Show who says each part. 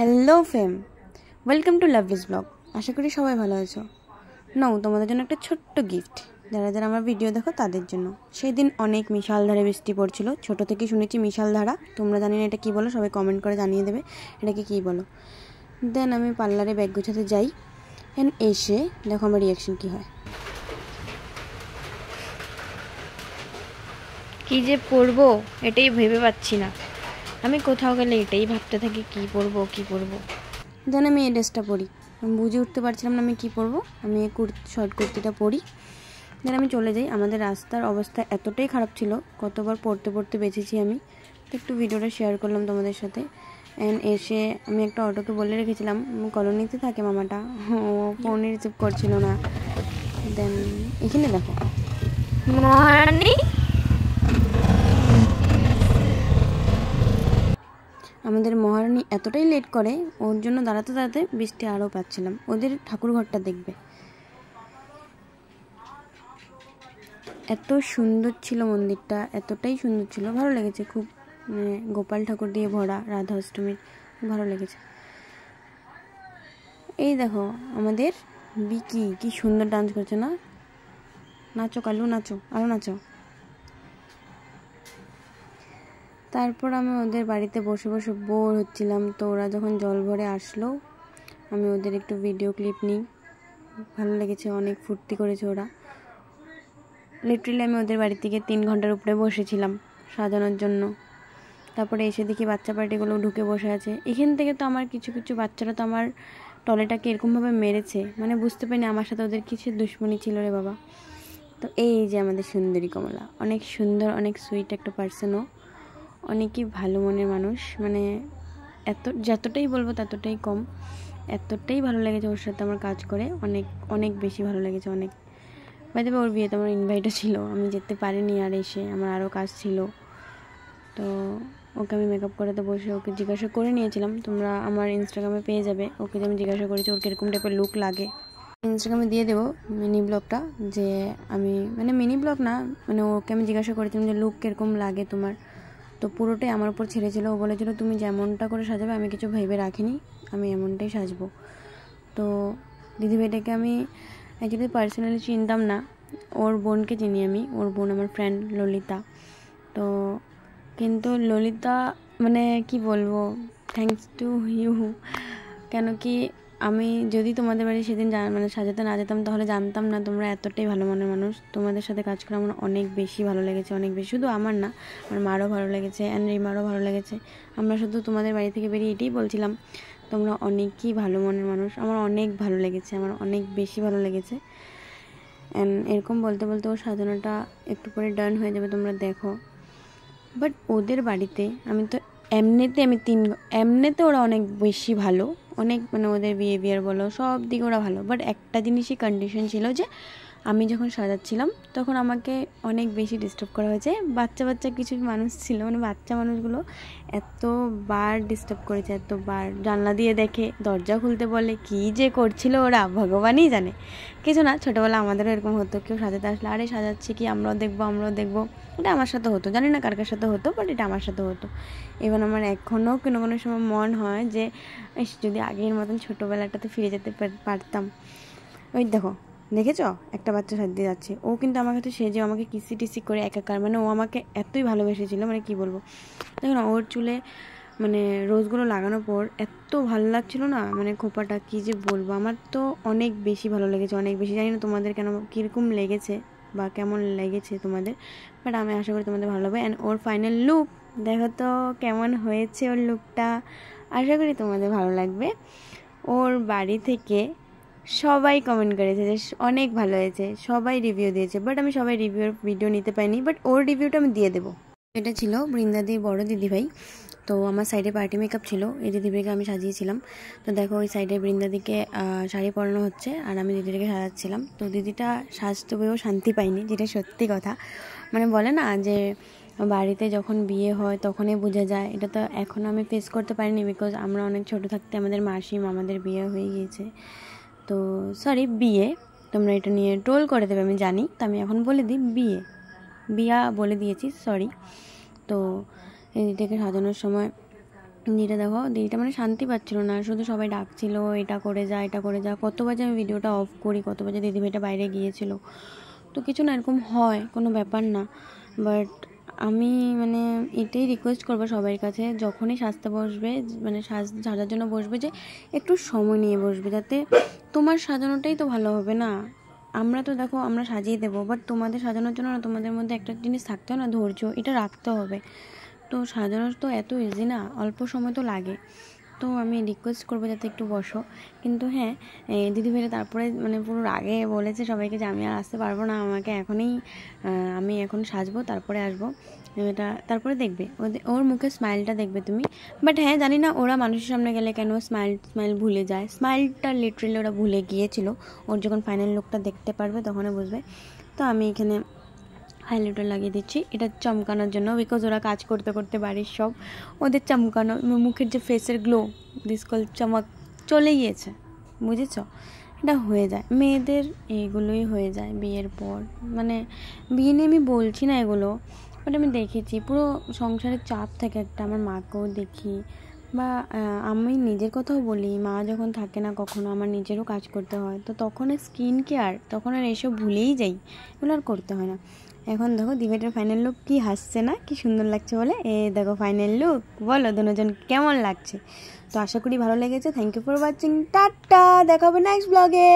Speaker 1: Hello fam, welcome to Lovely's blog. আশা করি সবাই ভালো আছো। নাও তোমাদের জন্য একটা ছোট্ট গিফট, যারা যারা আমার ভিডিও দেখো তাদের জন্য। সেই দিন অনেক মিশালধারে বৃষ্টি পড়ছিল, ছোট থেকে শুনেছি মিশালধারা, তোমরা জানি না এটা কী বলো, সবাই কমেন্ট করে জানিয়ে দেবে এটাকে কী বলো। দেন আমি পার্লারে ব্যাগ গুছাতে যাই, অ্যান্ড এসে দেখো আমার রিয়াকশন কী হয়। কী যে পরবো এটাই ভেবে পাচ্ছি না, আমি কোথাও গেলে এটাই ভাবতে থাকি কী পরবো। দেন আমি এই ড্রেসটা পরি, আমি বুঝে উঠতে পারছিলাম না আমি কী পরবো। আমি শর্ট কুর্তিটা পরি, দেন আমি চলে যাই। আমাদের রাস্তার অবস্থা এতটাই খারাপ ছিল, কতবার পড়তে বেঁচেছি আমি। তো একটু ভিডিওটা শেয়ার করলাম তোমাদের সাথে। অ্যান্ড এসে আমি একটা অটোকে বলে রেখেছিলাম, কলোনিতে থাকে মামাটা, ও ফোনে রিসিভ করছিল না। দেন এখানে দেখো মহারানী, আমাদের মহারানী এতটাই লেট করে, ওর জন্য দাঁড়াতে বৃষ্টি আরও পাচ্ছিলাম। ওদের ঠাকুর ঘরটা দেখবে, এত সুন্দর ছিল মন্দিরটা, এতটাই সুন্দর ছিল, ভালো লেগেছে খুব। মানে গোপাল ঠাকুর দিয়ে ভরা, রাধা অষ্টমীর, ভালো লেগেছে। এই দেখো আমাদের বিকি কি সুন্দর ডান্স করছে না। নাচো কালু, নাচো, আরও নাচো। তারপর আমি ওদের বাড়িতে বসে বসে বোর হচ্ছিলাম, তো ওরা যখন জল ভরে আসলো আমি ওদের একটু ভিডিও ক্লিপ নিই, ভালো লেগেছে, অনেক ফুর্তি করেছে ওরা। লিটারেলি আমি ওদের বাড়ি থেকে 3 ঘন্টার উপরে বসেছিলাম সাজানোর জন্য। তারপরে এসে দেখি বাচ্চা পার্টিগুলো ঢুকে বসে আছে। এখান থেকে তো আমার কিছু বাচ্চারা তো আমার টলেটাকে এরকমভাবে মেরেছে, মানে বুঝতে পারিনি আমার সাথে ওদের কিছু দুশ্মনী ছিল রে বাবা। তো এই যে আমাদের সুন্দরী কমলা, অনেক সুন্দর, অনেক সুইট একটা পার্সনও, অনেকই ভালো মনের মানুষ। মানে যতটাই বলবো ততটাই কম, এতটাই ভালো লেগেছে ওর সাথে আমার কাজ করে, অনেক বেশি ভালো লেগেছে। অনেক বাই দ্য ওয়ে ওর বিয়েতে আমার ইনভাইটও ছিল, আমি যেতে পারিনি, আর এসে আমার আরও কাজ ছিল। তো ওকে আমি মেকআপ করাতে বসে ওকে জিজ্ঞাসা করে নিয়েছিলাম, তোমরা আমার ইনস্টাগ্রামে পেয়ে যাবে। ওকে যে আমি জিজ্ঞাসা করেছি ওর কীরকম টাইপের লুক লাগে, ইনস্টাগ্রামে দিয়ে দেবো মিনি ব্লগটা। যে আমি মানে মিনি ব্লগ না, মানে ওকে আমি জিজ্ঞাসা করেছিলাম যে লুক কীরকম লাগে তোমার। তো পুরোটাই আমার উপর ছেড়েছিল, ও বলেছিল তুমি যেমনটা করে সাজাবে, আমি কিছু ভেবে রাখিনি, আমি এমনটাই সাজবো। তো দিদিভাইটাকে আমি অ্যাকচুয়ালি পার্সোনালি চিনতাম না, ওর বোনকে চিনি আমি, ওর বোন আমার ফ্রেন্ড ললিতা। তো কিন্তু ললিতা মানে কি বলবো, থ্যাঙ্কস টু ইউ। কেন কি আমি যদি তোমাদের বাড়ি সেদিন মানে সাজাতে না যেতাম তাহলে জানতাম না তোমরা এতটাই ভালো মনের মানুষ। তোমাদের সাথে কাজ করে আমার অনেক বেশি ভালো লেগেছে, অনেক বেশি। শুধু আমার না, আমার মারও ভালো লেগেছে, অ্যান্ড রিমারও ভালো লেগেছে। আমরা শুধু তোমাদের বাড়ি থেকে বেরিয়ে এটাই বলছিলাম, তোমরা অনেকই ভালো মনের মানুষ। আমার অনেক ভালো লেগেছে, আমার অনেক বেশি ভালো লেগেছে। অ্যান্ড এরকম বলতে ওর সাজানোটা একটু পরে ডান হয়ে যাবে, তোমরা দেখো। বাট ওদের বাড়িতে আমি তো এমনিতে ওরা অনেক বেশি ভালো, অনেক মানে ওদের বিহেভিয়ার বলো সব দিকে ওরা ভালো। বাট একটা জিনিসই কন্ডিশন ছিল যে আমি যখন সাজাচ্ছিলাম তখন আমাকে অনেক বেশি ডিস্টার্ব করা হয়েছে। বাচ্চা কিছু মানুষ ছিল, মানে বাচ্চা মানুষগুলো এতবার ডিস্টার্ব করেছে, এতবার জানলা দিয়ে দেখে, দরজা খুলতে বলে, কি যে করছিল ওরা ভগবানই জানে। কিছু না, ছোটোবেলা আমাদেরও এরকম হতো, কেউ সাজাতে আসলে আরে সাজাচ্ছি কি, আমরাও দেখবো। এটা আমার সাথে হতো, জানি না কার সাথে হতো, বাট এটা আমার সাথে হতো। এবার আমার এখনও কোনো সময় মন হয় যে যদি আগের মতন ছোটোবেলাটাতে ফিরে যেতে পারতাম। ওই দেখেছো একটা বাচ্চা সাজিয়ে যাচ্ছে, ও কিন্তু আমার কাছে সেজে আমাকে কিসি করে একাকার, মানে ও আমাকে এতই ভালোবেসেছিল, মানে কি বলবো। দেখো না ওর চুলে মানে রোজগুলো লাগানোর পর এত ভালো লাগছিল না, মানে খোপাটা কি যে বলবো, আমার তো অনেক বেশি ভালো লেগেছে, অনেক বেশি। জানি না তোমাদের কীরকম লেগেছে বা কেমন লেগেছে তোমাদের, বাট আমি আশা করি তোমাদের ভালো হবে। অ্যান্ড ওর ফাইনাল লুক দেখো তো কেমন হয়েছে ওর লুকটা, আশা করি তোমাদের ভালো লাগবে। ওর বাড়ি থেকে সবাই কমেন্ট করেছে যে অনেক ভালো হয়েছে, সবাই রিভিউ দিয়েছে, বাট আমি সবাই ভিডিও নিতে পারিনি, বাট ওর রিভিউটা আমি দিয়ে দেবো। এটা ছিল বৃন্দাদির বড় দিদিভাই, তো আমার সাইডে পার্টি মেকআপ ছিল, এই দিদিভাইকে আমি সাজিয়েছিলাম। তো দেখো ওই সাইডে বৃন্দাদিকে শাড়ি পরানো হচ্ছে আর আমি দিদিটাকে সাজাচ্ছিলাম। তো দিদিটা সাজতে পেয়েও শান্তি পাইনি, যেটা সত্যি কথা। মানে বলে না যে বাড়িতে যখন বিয়ে হয় তখনই বোঝা যায়, এটা তো এখনও আমি ফেস করতে পারিনি, বিকজ আমরা অনেক ছোটো থাকতে আমাদের মামাদের বিয়ে হয়ে গিয়েছে। তো সরি, বিয়ে, তোমরা এটা নিয়ে ট্রোল করে দেবে আমি জানি, তো আমি এখন বলে দিই বিয়া বলে দিয়েছি, সরি। তো এদিকে সাজানোর সময় দিদিটা দেখো, দিদিটা মানে শান্তি পাচ্ছিল না, শুধু সবাই ডাকছিল এটা করে যা এটা করে যা। কত বাজে আমি ভিডিওটা অফ করি, কত বাজে দিদিভাইটা বাইরে গিয়েছিল। তো কিছু না, এরকম হয়, কোনো ব্যাপার না। বাট আমি মানে এটাই রিকোয়েস্ট করবো সবার কাছে, যখনই সাজতে বসবে, মানে সাজার জন্য বসবে, যে একটু সময় নিয়ে বসবে, যাতে তোমার সাজানোটাই তো ভালো হবে না। আমরা তো দেখো আমরা সাজিয়ে দেবো, বাট তোমাদের সাজানোর জন্য না, তোমাদের মধ্যে একটা জিনিস থাকতে হবে না, ধৈর্য, এটা রাখতে হবে। তো সাজানো তো এত ইজি না, অল্প সময় তো লাগে। তো আমি রিকোয়েস্ট করবো যাতে একটু বসো। কিন্তু হ্যাঁ, দিদিভাইরা তারপরে মানে পুরো রাগে বলেছে সবাইকে যে আমি আর আসতে পারবো না, আমাকে আমি এখন সাজবো, তারপরে আসবো। এটা তারপরে দেখবে ওর মুখে স্মাইলটা দেখবে তুমি। বাট হ্যাঁ, জানি না ওরা মানুষের সামনে গেলে কেন স্মাইল ভুলে যায়। স্মাইলটা লিটারেলি ওরা ভুলে গিয়েছিল। ওর যখন ফাইনাল লুকটা দেখতে পারবে তখনই বুঝবে। তো আমি এখানে হাইলাইটার লাগিয়ে দিচ্ছি, এটা চমকানোর জন্য, বিকজ ওরা কাজ করতে করতে বাড়ির সব ওদের চমকানো, মুখের যে ফেসের গ্লো, ডিসকল চমক চলে গিয়েছে, বুঝেছ? এটা হয়ে যায় মেয়েদের, এগুলোই হয়ে যায় বিয়ের পর। মানে বিয়ে নিয়ে আমি বলছি না এগুলো, বাট আমি দেখেছি পুরো সংসারের চাপ থাকে একটা, আমার মাকেও দেখি, বা আমি নিজের কথাও বলি, মা যখন থাকে না কখনো, আমার নিজেরও কাজ করতে হয়, তো তখন স্কিন কেয়ার, তখন আর এসব ভুলেই যাই, এগুলো আর করতে হয় না। এখন দেখো দিদিভাইটার ফাইনাল লুক কি হাসছে না, কি সুন্দর লাগছে বলে। দেখো ফাইনাল লুক, বলো দুজন কেমন লাগছে। তো আশা করি ভালো লেগেছে। Thank you for watching, tata, দেখা হবে নেক্সট ব্লগে।